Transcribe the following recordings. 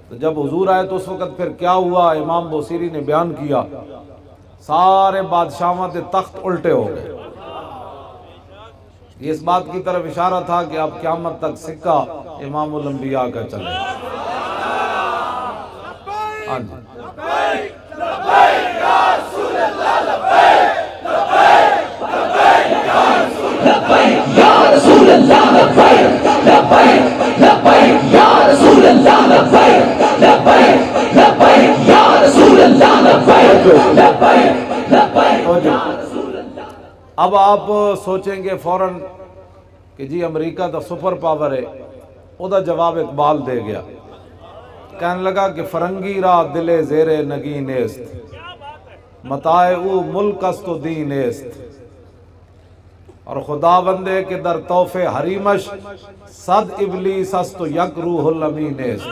تو جب حضور آئے تو اس وقت پھر کیا ہوا، امام بوصیری نے بیان کیا، سارے بادشاہوں کے تخت الٹے ہو گئے۔ یہ اس بات کی طرف اشارہ تھا کہ اب قیامت تک سکہ امام الانبیاء کا چلے۔ ہاں جی، اب آپ سوچیں گے فوراً کہ جی امریکہ دا سپر پاور ہے، او دا جواب اقبال دے گیا، کہنے لگا کہ فرنگی را دل زیر نگی نیست، متاع او ملک است و دین است، اور خدا بندے کے در توف حریمش صد ابلیس است و یک روح الامین است۔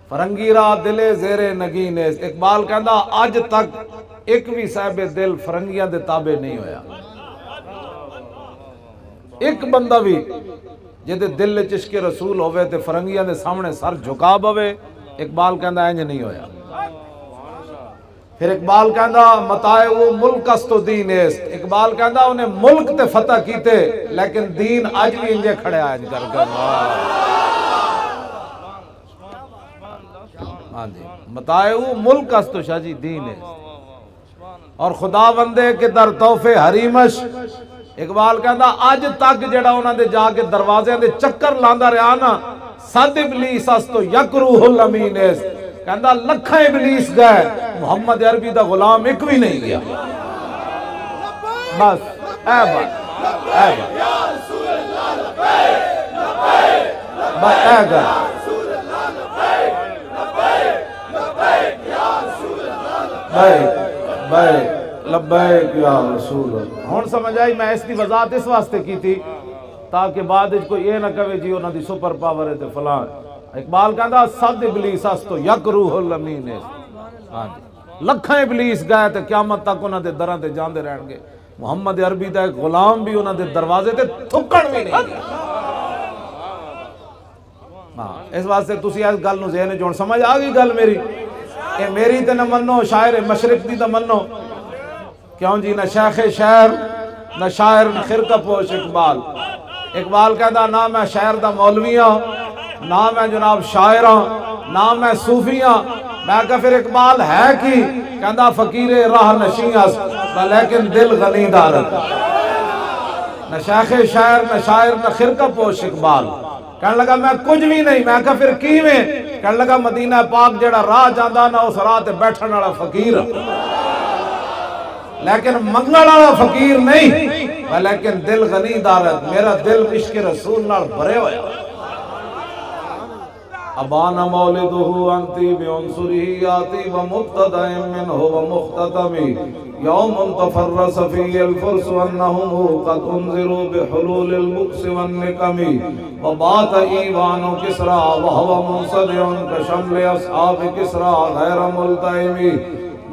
فرنگی را دل زیر نگی نیست، اقبال کہندا اج تک ایک بھی صاحب دل فرنگیاں دے تابع نہیں ہویا، ایک بندہ بھی جدے دل چشک رسول ہوئے تے فرنگیاں دے سامنے سر جھکا بوے، اقبال کہندا انج نہیں ہویا۔ پھر اقبال کہندا متاع وہ ملک است و دین است، اقبال کہندا انہیں ملک تے فتح کیتے لیکن دین اج بھی انجے کھڑے آج کر کر۔ ہاں جی، متاع وہ ملک است و شاہ جی دین است، اور خدا بندے کے در توف حریمش، اقبال کہندا اج تک جڑا انہاں دے جا کے دروازے دے چکر لاندا رہیا نا، صد ابلیس است و یک روح الامین است، کہندا لکھاں ابلیس گئے، محمد عربی دا غلام ایک بھی نہیں گیا۔ بس اے بات، اے بات، بس اے گئے۔ لبیک یا رسول اللہ۔ ہون سمجھ آئی میں اس کی وضاحت اس واسطے کی تھی تاکہ بعد کوئی یہ نہ کہے جی انہاں دی سپر پاور ہے تے فلاں۔ اقبال کہندا صد ابلیس است و یک روح الامین است، ہاں جی، لکھاں ابلیس گئے تے قیامت تک انہاں دے دراں تے جاندے رہن گے، محمد عربی دا ایک غلام بھی انہاں دے دروازے تے تھکن بھی نہیں گیا۔ ہاں اس واسطے تسی اس گل نو ذہن وچ سمجھ آ گئی گل میری، اے میری تے نہ منو، شاعر مشرق دی تے منو، کیوں جی، نہ شیخ شعر نہ شاعر نہ خرقہ پوش اقبال۔ اقبال کہتا نہ میں شاعر دا مولویاں، نہ میں جناب شاعراں، نہ میں صوفیاں، میں کہا پھر اقبال ہے کی، کہتا فقیر راہ نشیاں لیکن دل غنی دارت۔ نہ شیخ شاعر نہ شاعر نہ خرقہ پوش اقبال، کہنے لگا میں کچھ بھی نہیں، میں کہا پھر کی میں، کہنے لگا مدینہ پاک جڑا راہ جاندہ نہ اس راہ تے بیٹھن والا فقیر، لیکن منگل والا فقیر نہیں، لیکن دل غنی دارت، میرا دل عشق رسول نال بھرے ہویا۔ ابانا مولدہ انتی بعنصری آتی ومبتدع منہ ومختتمی یوم تفرس فی الفرس انہم قد انذروا بحلول البؤس والنقم وبات ایوان کسرا وہو منصدع کشمل اصحاب کسرا غیر ملتئم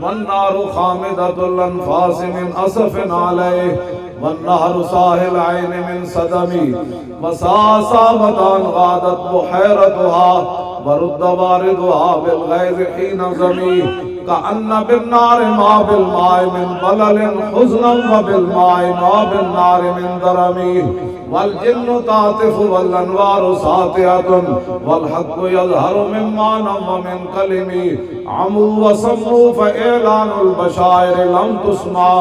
والنار خامدة الانفاس من اسف علیہ والنہر ساحل عین من صدمی وساسابتان غادت بحیرتها ورد واردها بالغیظ حین زمی کأن بالنار ما بالماء من بلل حزنا وبالماء ما بالنار من درمی والجن تعطف والانوار ساطعة والحق يظهر من معنى ومن كلمي عموا وصموا فإعلان البشائر لم تسمع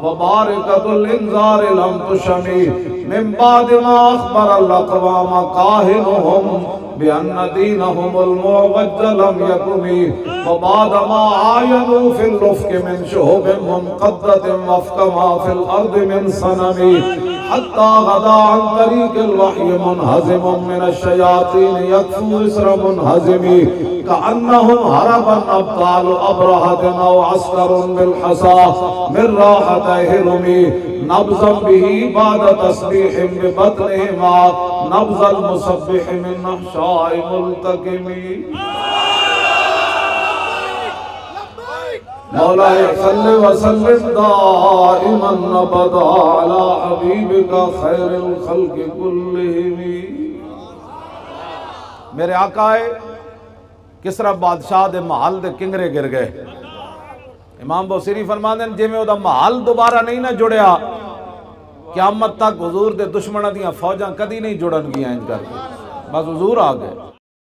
وباركة الانذار لم تشمي من بعد ما أخبر الأقوام كاهنهم بأن دينهم المعوج لم يكن وبعد ما عاينوا في الرفق من شهب منقضة وفق ما في الأرض من صنم حتى غدا عن طريق الوحي منهزم من الشياطين يكفو إسر منهزم كأنهم هربا أبطال أبرهة أو عسكر بالحصى من راحتيه رمي نبضا به بعد تسبيح ببطنهما نبض المسبح من نحشاء ملتقم مولاي صل وسلم دائما ابدا على حبيبك خير الخلق كلهم میرے آقا ہے کسرا بادشاہ دے محل دے کنگرے گر گئے. امام بوصیری فرماندے ہیں جے میں او دا محل دوبارہ نہیں نہ جڑیا قیامت تک حضور دے دشمنوں دیاں فوجاں کدی نہیں جڑن گیاں انج کر کے بس حضور آ گئے.